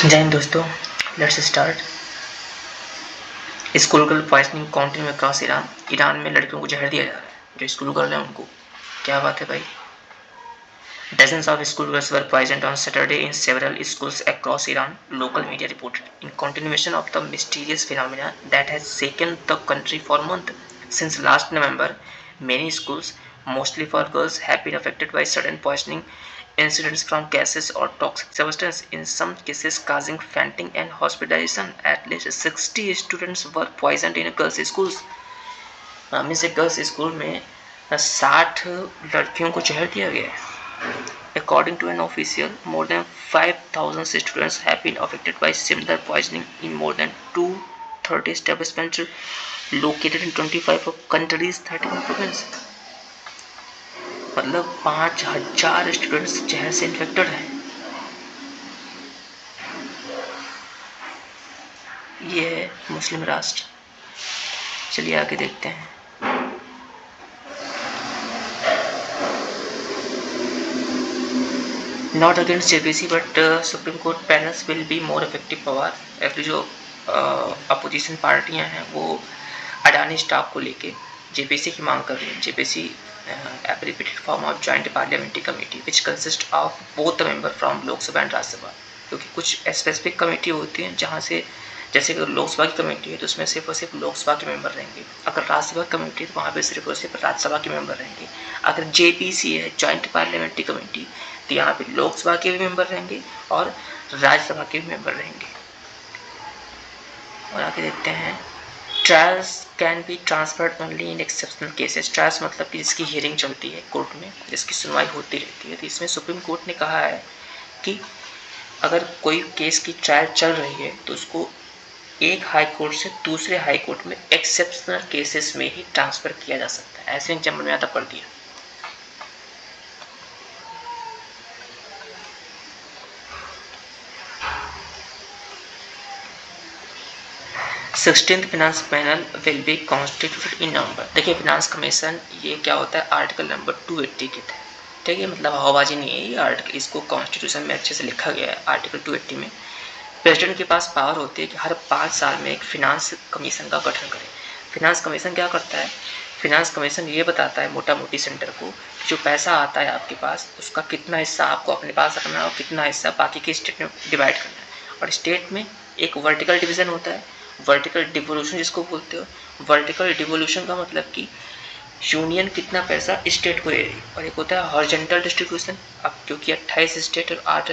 जय हिंद दोस्तों, let's start. School girl poisoning counting में क्रॉस ईरान। ईरान में लड़कियों को जहर दिया जा रहा है। जो स्कूल गर्ल है उनको, क्या बात है भाई। Dozens of school girls were poisoned on Saturday in several schools across Iran, local media reported, in continuation of the mysterious phenomena that has shaken the country for months. Since last November, many schools, mostly for girls, have been affected by sudden poisoning incidents from gases or toxic substances, in some cases causing fainting and hospitalization. At least 60 students were poisoned in girls' schools. Means girls school में 60 लड़कियों को जहर दिया गया है। According to an official, more than 5,000 students have been affected by similar poisoning in more than 230 establishments located in 25 countries, 31 provinces. मतलब 5,000 students जहर से इन्फेक्टेड हैं। ये है मुस्लिम राष्ट्र। चलिए आगे देखते हैं। Not against JPC but supreme court panels will be more effective power. Actually जो अपोजिशन पार्टियां हैं वो अडानी स्टॉक को लेके जेपीसी की मांग कर रही है। JPC abbreviated form of joint parliamentary committee which consist of both the member from Lok Sabha and Rajya Sabha. क्योंकि कुछ स्पेसिफिक कमेटी होती हैं जहाँ से, जैसे कि लोकसभा की कमेटी है तो उसमें सिर्फ और सिर्फ लोकसभा के मेंबर रहेंगे। अगर राज्यसभा कमेटी है तो वहाँ पे सिर्फ और सिर्फ राज्यसभा के मेंबर रहेंगे। अगर जेपीसी है, जॉइंट पार्लियामेंट्री कमेटी, तो यहाँ पे लोकसभा के भी मेंबर रहेंगे और राज्यसभा के भी मेंबर रहेंगे। और आगे देखते हैं। Trials can be transferred only in exceptional cases. Trials मतलब कि जिसकी हियरिंग चलती है कोर्ट में, जिसकी सुनवाई होती रहती है। तो इसमें सुप्रीम कोर्ट ने कहा है कि अगर कोई केस की ट्रायल चल रही है तो उसको एक हाई कोर्ट से दूसरे हाई कोर्ट में एक्सेप्शनल केसेस में ही ट्रांसफर किया जा सकता है। ऐसे एग्जाम्पल में आता पढ़ दिया। Sixteenth finance panel will be constituted in November. देखिए फिनांस कमीशन ये क्या होता है, आर्टिकल नंबर 280 के तहत। ठीक है, मतलब हवाबाजी नहीं है ये आर्टिकल, इसको कॉन्स्टिट्यूशन में अच्छे से लिखा गया है। आर्टिकल 280 में प्रेसिडेंट के पास पावर होती है कि हर 5 साल में एक फिनांस कमीशन का गठन करे। फिनांस कमीशन क्या करता है, फिनांस कमीशन ये बताता है मोटा मोटी सेंटर को कि जो पैसा आता है आपके पास उसका कितना हिस्सा आपको अपने पास रखना है और कितना हिस्सा बाकी के स्टेट में डिवाइड करना है। और स्टेट में एक वर्टिकल डिवीजन होता है, वर्टिकल डिवोल्यूशन जिसको बोलते हो। वर्टिकल डिवोल्यूशन का मतलब कि यूनियन कितना पैसा स्टेट को दे रही है, और एक होता है हॉरिजॉन्टल डिस्ट्रीब्यूशन। अब क्योंकि 28 स्टेट और 8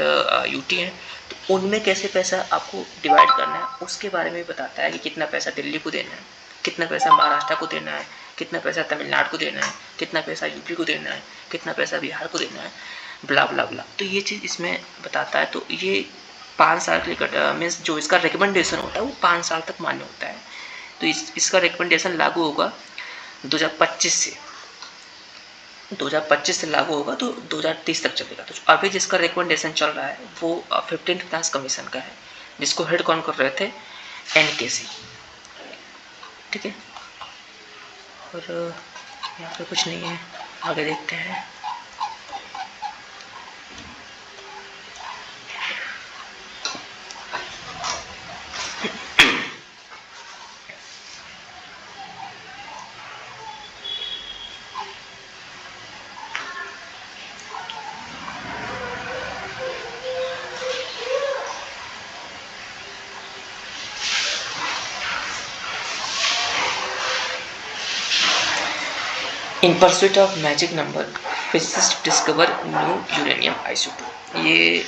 यूटी हैं तो उनमें कैसे पैसा आपको डिवाइड करना है उसके बारे में बताता है कि कितना पैसा दिल्ली को देना है, कितना पैसा महाराष्ट्र को देना है, कितना पैसा तमिलनाडु को देना है, कितना पैसा यूपी को देना है, कितना पैसा बिहार को देना है, ब्ला ब्ला ब्ला। तो ये चीज़ इसमें बताता है। तो ये 5 साल के लिए मीन्स जो इसका रिकमेंडेशन होता है वो 5 साल तक मान्य होता है। तो इसका रिकमेंडेशन लागू होगा 2025 से, 2025 से लागू होगा तो 2030 तक चलेगा। तो अभी जिसका रिकमेंडेशन चल रहा है वो 15th फिनांस कमीशन का है, जिसको हेड कौन कर रहे थे, एनकेसी। ठीक है, और यहाँ पे कुछ नहीं है, आगे देखते हैं। In pursuit of magic number, physicists discover new uranium isotope. ये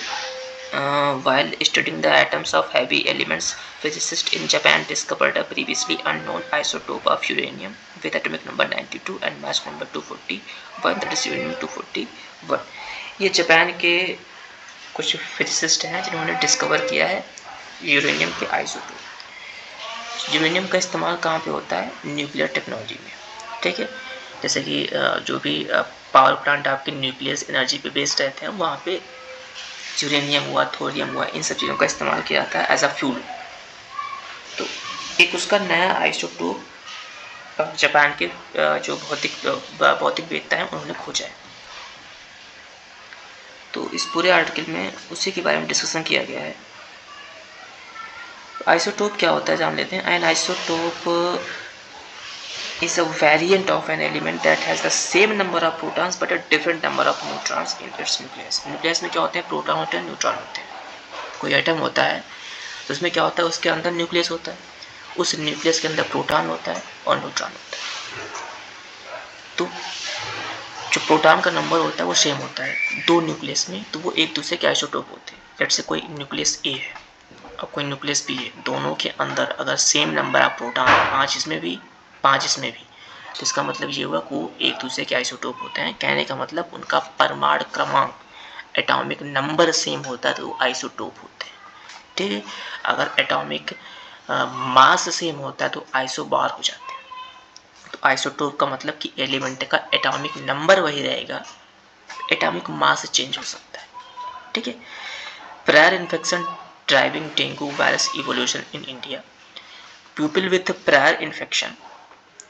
while studying the atoms of heavy elements, physicists in Japan discovered a previously unknown isotope of uranium with atomic number 92 and mass number 241, that is uranium 241. ये Japan के कुछ physicist हैं जिन्होंने discover किया है uranium के isotope. Uranium का इस्तेमाल कहाँ पे होता है, न्यूक्लियर टेक्नोलॉजी में। ठीक है, जैसे कि जो भी पावर प्लांट आपके न्यूक्लियस एनर्जी पे बेस्ड रहते हैं वहाँ पे यूरेनियम हुआ, थोरियम हुआ, इन सब चीज़ों का इस्तेमाल किया जाता है एज अ फ्यूल। तो एक उसका नया आइसोटोप जापान के जो भौतिकवेत्ता हैं उन्होंने खोजा है। तो इस पूरे आर्टिकल में उसी के बारे में डिस्कशन किया गया है। आइसोटोप क्या होता है जान लेते हैं। N isotope is a variant of an element that has the same number of protons but a different number of neutrons in its nucleus। Nucleus में क्या होते हैं, प्रोटॉन होते हैं, न्यूट्रॉन होते हैं। कोई एटम होता है तो उसमें क्या होता है, उसके अंदर न्यूक्लियस होता है, उस न्यूक्लियस के अंदर प्रोटॉन होता है और न्यूट्रॉन होता है। तो जो प्रोटॉन का नंबर होता है वो सेम होता है दो न्यूक्लियस में, तो वो एक दूसरे के आइसोटोप होते हैं। जैसे कोई न्यूक्लियस ए है और कोई न्यूक्लियस बी है, दोनों के अंदर अगर सेम नंबर ऑफ प्रोटॉन, 5 इसमें भी 5 इसमें भी, तो इसका मतलब ये हुआ कि वो एक दूसरे के आइसोटोप होते हैं। कहने का मतलब उनका परमाणु क्रमांक, एटॉमिक नंबर सेम होता है तो वो आइसोटोप होते हैं। ठीक है, अगर एटॉमिक मास सेम होता है तो आइसोबार हो जाते हैं। तो आइसोटोप का मतलब कि एलिमेंट का एटॉमिक नंबर वही रहेगा, एटॉमिक मास चेंज हो सकता है। ठीक है, prior infection driving dengue virus evolution in India. People with prior infection,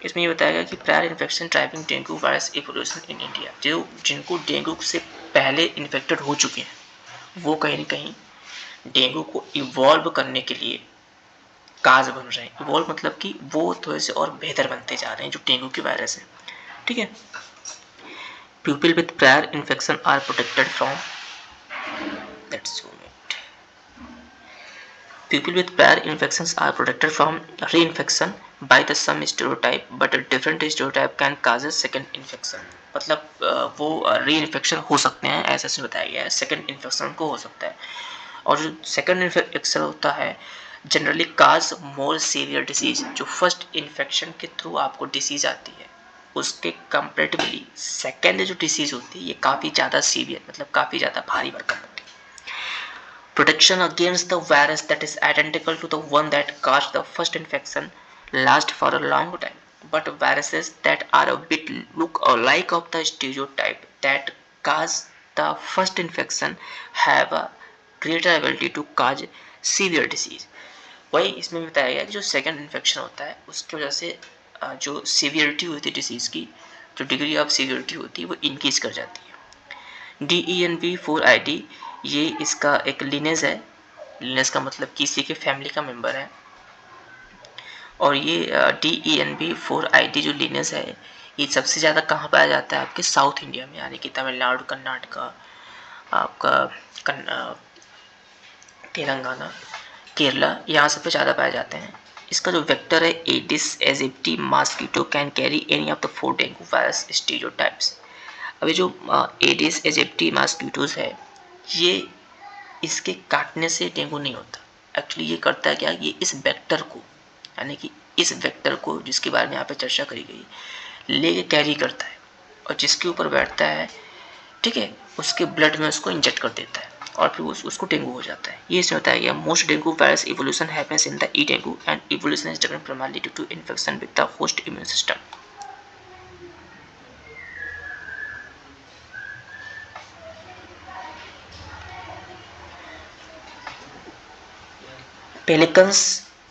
इसमें ये बताया गया कि prior infection driving dengue virus evolution in India, जो जिनको डेंगू से पहले इन्फेक्टेड हो चुके हैं वो कहीं ना कहीं डेंगू को इवॉल्व करने के लिए काज बन रहे हैं। इवॉल्व मतलब कि वो थोड़े से और बेहतर बनते जा रहे हैं जो डेंगू की वायरस है। ठीक है, people with prior infection are protected from, let's people with prior infections are protected from reinfection by the some stereotype, but a different stereotype can cause a second infection। मतलब वो reinfection हो सकते हैं, ऐसा इसमें बताया गया है, सेकंड इन्फेक्शन को हो सकता है। और जो सेकंड इन्फेक्शन होता है जनरली काज मोर सीवियर डिसीज। जो फर्स्ट इन्फेक्शन के थ्रू आपको डिसीज आती है उसके कंपेरेटिवली सेकंड जो डिसीज होती है ये काफ़ी ज़्यादा सीवियर, मतलब काफ़ी ज़्यादा भारी भरकम होती है। Protection against the virus that is identical to the one that caused the first infection lasts for a long time, but viruses that are a bit look alike of the stereotype that cause the first infection have a greater ability to cause severe disease। वही इसमें बताया गया कि जो second infection होता है उसकी वजह से जो सीवियरिटी होती है डिसीज़ की, जो डिग्री ऑफ सीवियरिटी होती है वो इंक्रीज कर जाती है। DENV4ID ये इसका एक लिनेज है, लिनेज का मतलब किसी के फैमिली का मेंबर है। और ये DENV4ID जो लिनेज है ये सबसे ज़्यादा कहाँ पाया जाता है, आपके साउथ इंडिया में, यानी कि तमिलनाडु, कर्नाटका, आपका तेलंगाना, केरला, यहाँ सब पे ज़्यादा पाए जाते हैं। इसका जो वेक्टर है Aedes aegypti mosquito can carry any of the 4 dengue virus stereotypes. अभी जो एडिस एजिप्टी मॉस्किटोज है ये इसके काटने से डेंगू नहीं होता। एक्चुअली ये करता है क्या, ये इस वेक्टर को, यानी कि इस वेक्टर को जिसके बारे में यहाँ पे चर्चा करी गई लेके कैरी करता है और जिसके ऊपर बैठता है, ठीक है, उसके ब्लड में उसको इंजेक्ट कर देता है और फिर उसको डेंगू हो जाता है। ये इसमें बताया गया most dengue virus evolution happens in the E dengue and evolution is driven primarily due to infection with the host immune system. Pelicans,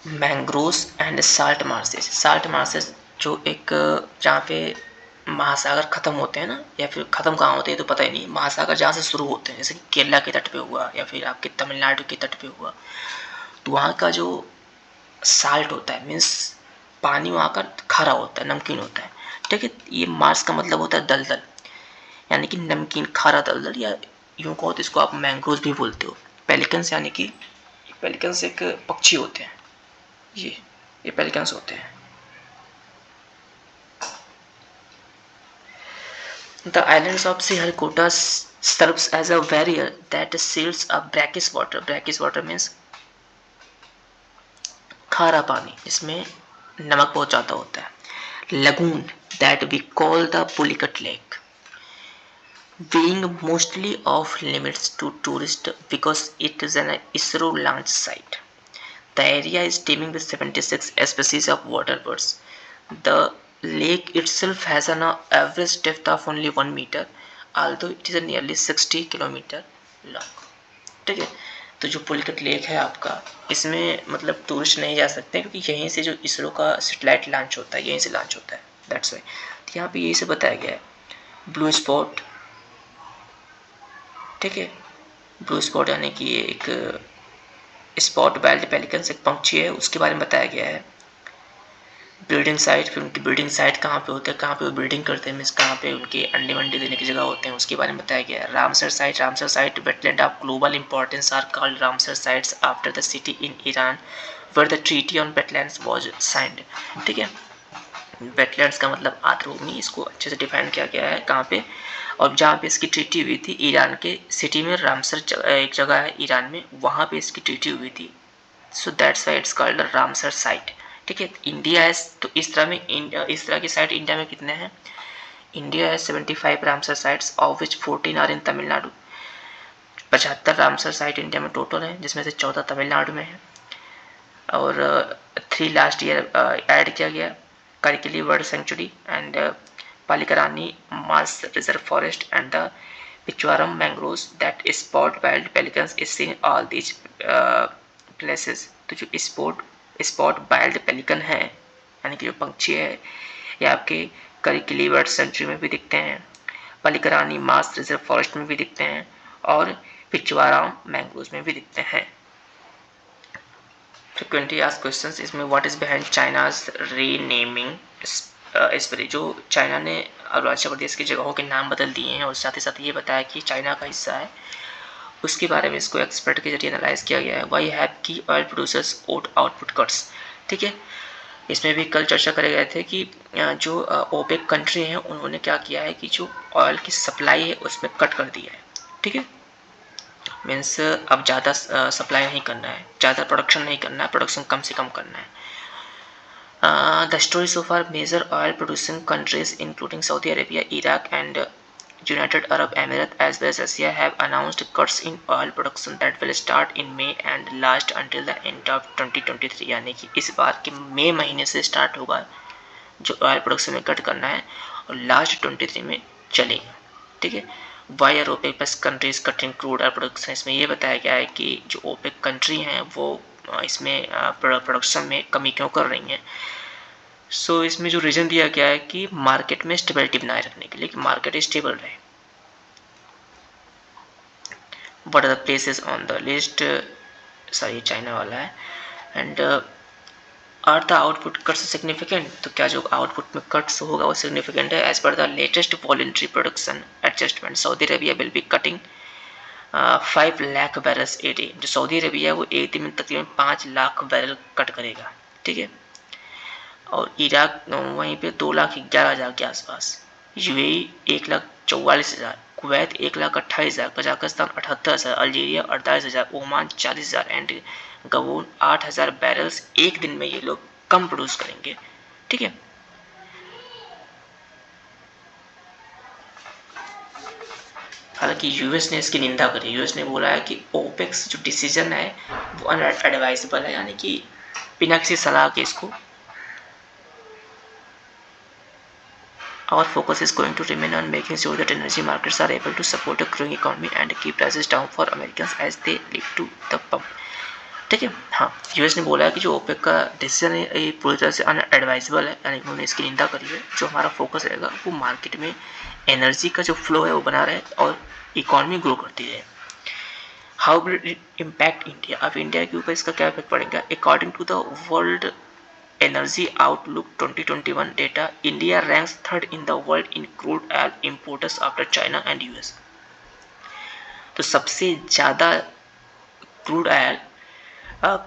mangroves and salt marshes. Salt marshes जो एक जहाँ पे महासागर खत्म होते हैं ना, या फिर खत्म कहाँ होते हैं तो पता ही नहीं, महासागर जहाँ से शुरू होते हैं जैसे कि केरला के तट पे हुआ या फिर आपके तमिलनाडु के तट पे हुआ, तो वहाँ का जो साल्ट होता है मीन्स पानी वहाँ का खारा होता है, नमकीन होता है। ठीक है, ये मार्स का मतलब होता है दलदल, यानी कि नमकीन खारा दलदल, या यूँ कहो तो इसको आप मैंग्रोव भी बोलते हो। पेलिकन्स यानी कि पेलिकन्स एक पक्षी होते हैं, ये पेलिकन्स होते हैं। The islands of Sriharikota serves as a barrier that seals a brackish water. Brackish water means खारा पानी, इसमें नमक बहुत ज़्यादा होता है। Lagoon that we call the Pulicat Lake, being mostly off limits to tourists because it is an ISRO launch site. The area is teeming with 76 species of water birds. The lake itself has an average depth of only 1 meter, although it is nearly 60 kilometer long। ठीक है, तो जो Pulicat lake है आपका, इसमें मतलब tourist नहीं जा सकते क्योंकि यहीं से जो इसरो का सैटेलाइट लॉन्च होता है यहीं से लॉन्च होता है, दैट्स वाई। तो यहाँ पे यही से बताया गया है। ब्लू स्पॉट, ठीक है, ब्लू स्पॉट यानी कि एक स्पॉट वाइल्ड पेलिकन्स एक पंछी है, उसके बारे में बताया गया है। ब्रीडिंग साइट, फिर उनकी ब्रीडिंग साइट कहाँ पे होते हैं, कहाँ पे वो ब्रीडिंग करते हैं, मीन्स कहाँ पे उनके अंडे वंडे देने की जगह होते हैं, उसके बारे में बताया गया है। Ramsar site wetland of global importance are called Ramsar sites after the city in Iran where the treaty on wetlands was signed. ठीक है, वेटलैंड्स का मतलब आर्द्रभूमि, इसको अच्छे से डिफाइन किया गया है कहाँ पे, और जहाँ पे इसकी ट्रीटी हुई थी ईरान के सिटी में, रामसर एक जगह है ईरान में, वहाँ पे इसकी ट्रीटी हुई थी। So that's why it's called Ramsar site. ठीक है, इंडिया है तो इस तरह में इस तरह की साइट इंडिया में कितने हैं, इंडिया है 75 Ramsar sites of which 14 are in Tamil Nadu. 75 Ramsar site India में टोटल है, जिसमें से 14 तमिलनाडु में है, और 3 लास्ट ईयर ऐड किया गया, Karikili bird sanctuary and Pallikaranai marsh reserve forest and the Pichavaram mangroves that spot wild pelicans is seen all these places. तो जो स्पॉट वाइल्ड पेलिकन है, यानी कि जो पंछी है, ये आपके करकिली बर्ड सेंचुरी में भी दिखते हैं, पालिकरानी मास रिजर्व फॉरेस्ट में भी दिखते हैं, और पिचवाराम मैंग्रोव्स में भी दिखते हैं। frequently asked questions इसमें what is behind China's renaming, इस पर जो चाइना ने अरुणाचल प्रदेश की जगहों के नाम बदल दिए हैं, और साथ ही साथ ये बताया कि चाइना का हिस्सा है, उसके बारे में इसको एक्सपर्ट के जरिए एनालाइज किया गया है। वाई हैव की ऑयल प्रोड्यूसर्स ओट आउटपुट कट्स। ठीक है, इसमें भी कल चर्चा करे गए थे कि जो ओपेक कंट्री हैं उन्होंने क्या किया है कि जो ऑयल की सप्लाई है उसमें कट कर दिया है। ठीक है, मीन्स अब ज़्यादा सप्लाई नहीं करना है, ज़्यादा प्रोडक्शन नहीं करना है, प्रोडक्शन कम से कम करना है। The story so far major oil producing countries including Saudi Arabia, Iraq and United Arab Emirates as well as Russia have announced cuts in oil production that will start in May and last until the end of 2023। यानी कि इस बार के मई महीने से start होगा जो oil production में cut करना है, और लास्ट 23 में चलेगा। ठीक है, why are OPEC plus countries cutting crude oil production, इसमें ये बताया गया है कि जो ओपेक कंट्री हैं वो इसमें प्रोडक्शन में कमी क्यों कर रही हैं। सो इसमें जो रीज़न दिया गया है कि मार्केट में स्टेबिलिटी बनाए रखने के लिए, कि मार्केट स्टेबल रहे। What are the places on the list, sorry China वाला है, and are the output cuts significant, तो क्या जो आउटपुट में कट्स होगा वो सिग्निफिकेंट है। As per the latest voluntary production adjustment Saudi Arabia will be cutting 5 lakh barrels a day. जो सऊदी अरेबिया वो एक दिन में तकरीबन 5 लाख बैरल कट करेगा। ठीक है, और इराक वहीं पे 2,11,000 के आसपास, UAE 1,44,000, Kuwait 1,28,000, Kazakhstan 78,000, Algeria 48,000, Oman 40,000 and Gabon 8,000 barrels एक दिन में ये लोग कम प्रोड्यूस करेंगे। ठीक है, हालांकि यूएस ने इसकी निंदा करी। यूएस ने बोला है कि ओपेक्स जो डिसीजन है वो अनएडवाइजेबल है, यानी कि बिना किसी सलाह के इसको Our focus is going to remain on making sure that energy markets are able to support a growing economy and keep prices down for Americans as they lead to the pump। ठीक है, हाँ, US ने बोला है कि जो OPEC का decision है ये पूरी तरह से अनएडवाइजेबल है, यानी उन्होंने इसकी निंदा करी है। जो हमारा फोकस रहेगा वो मार्केट में एनर्जी का जो फ्लो है वो बना रहे और इकॉनमी ग्रो करती रहे। How will it impact India, अब इंडिया के ऊपर इसका क्या इफेक्ट पड़ेगा। According to the world Energy Outlook 2021 data, India ranks third in the world in crude oil importers after China and US। तो सबसे ज़्यादा क्रूड ऑयल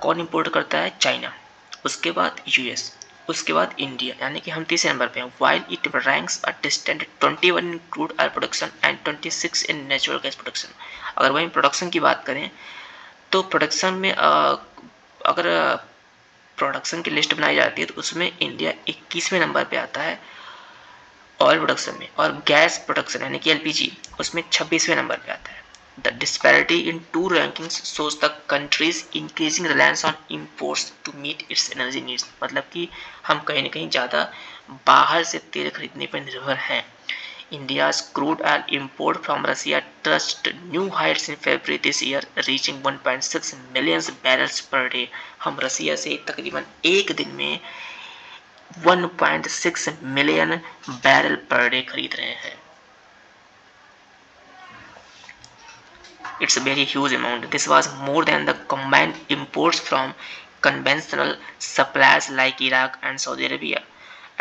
कौन इंपोर्ट करता है, चाइना, उसके बाद यूएस, उसके बाद इंडिया, यानी कि हम तीसरे नंबर पे हैं। While it ranks a distant 21 in crude oil production and 26 in natural gas production. अगर वहीं प्रोडक्शन की बात करें तो प्रोडक्शन में अगर प्रोडक्शन की लिस्ट बनाई जाती है तो उसमें इंडिया 21वें नंबर पे आता है ऑयल प्रोडक्शन में, और गैस प्रोडक्शन यानी कि एलपीजी उसमें 26वें नंबर पे आता है। The disparity in two rankings shows the countries increasing reliance on imports to meet its energy needs, मतलब कि हम कहीं ना कहीं ज़्यादा बाहर से तेल खरीदने पर निर्भर हैं। India's crude oil import from Russia touched new heights in February this year, reaching 1.6 million barrels per day। हम रसिया से तकरीबन एक दिन में 1.6 मिलियन बैरल पर डे खरीद रहे हैं। It's a very huge amount. This was more than the combined imports from conventional suppliers like Iraq and Saudi Arabia.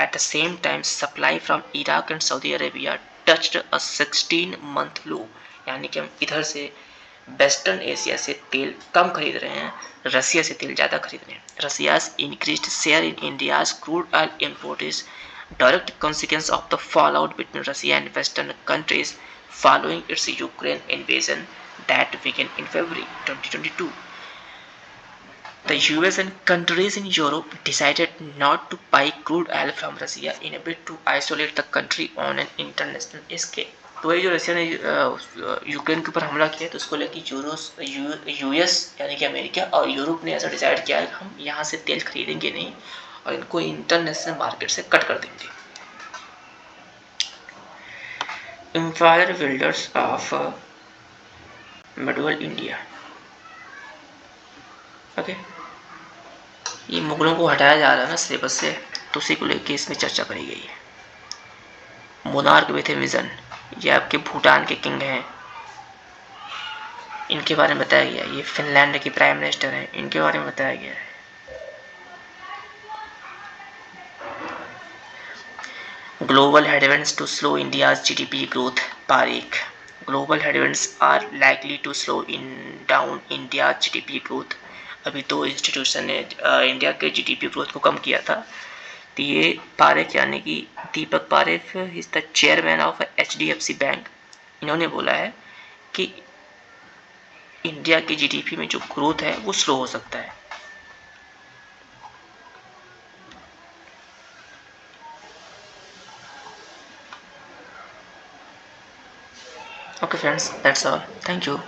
At the same time, supply from Iraq and Saudi Arabia touched a 16-month low. यानी कि हम इधर से western Asia से तेल कम खरीद रहे हैं, रसिया से तेल ज़्यादा खरीद रहे हैं. Russia's increased share in India's crude oil import is direct consequence of the fallout between Russia and Western countries following its Ukraine invasion that began in February 2022. The US and countries in Europe decided not to buy crude oil from Russia in a bid to isolate the country on an international scale. तो ये जो Russia ने Ukraine के ऊपर हमला किया तो उसको लेकर यूएस यानी कि अमेरिका और यूरोप ने ऐसा डिसाइड किया कि हम यहाँ से तेल खरीदेंगे नहीं और इनको इंटरनेशनल मार्केट से कट कर देंगे. Empire builders of middle India. Okay, ये मुगलों को हटाया जा रहा है ना सिलेबस से, तो उसी को लेकर इसमें चर्चा करी गई है. मोनार्क विथ ए विजन, ये आपके भूटान के किंग हैं, इनके बारे में बताया गया. ये फिनलैंड के प्राइम मिनिस्टर हैं, इनके बारे में बताया गया है. Global headwinds to slow India's GDP growth. Parekh, global headwinds are likely to slow down India GDP growth. अभी तो इंस्टीट्यूशन ने इंडिया के जीडीपी ग्रोथ को कम किया था. तो ये पारेख यानी कि Deepak Parekh is the chairman of HDFC bank. इन्होंने बोला है कि इंडिया की जीडीपी में जो ग्रोथ है वो स्लो हो सकता है. Okay friends, that's all. Thank you.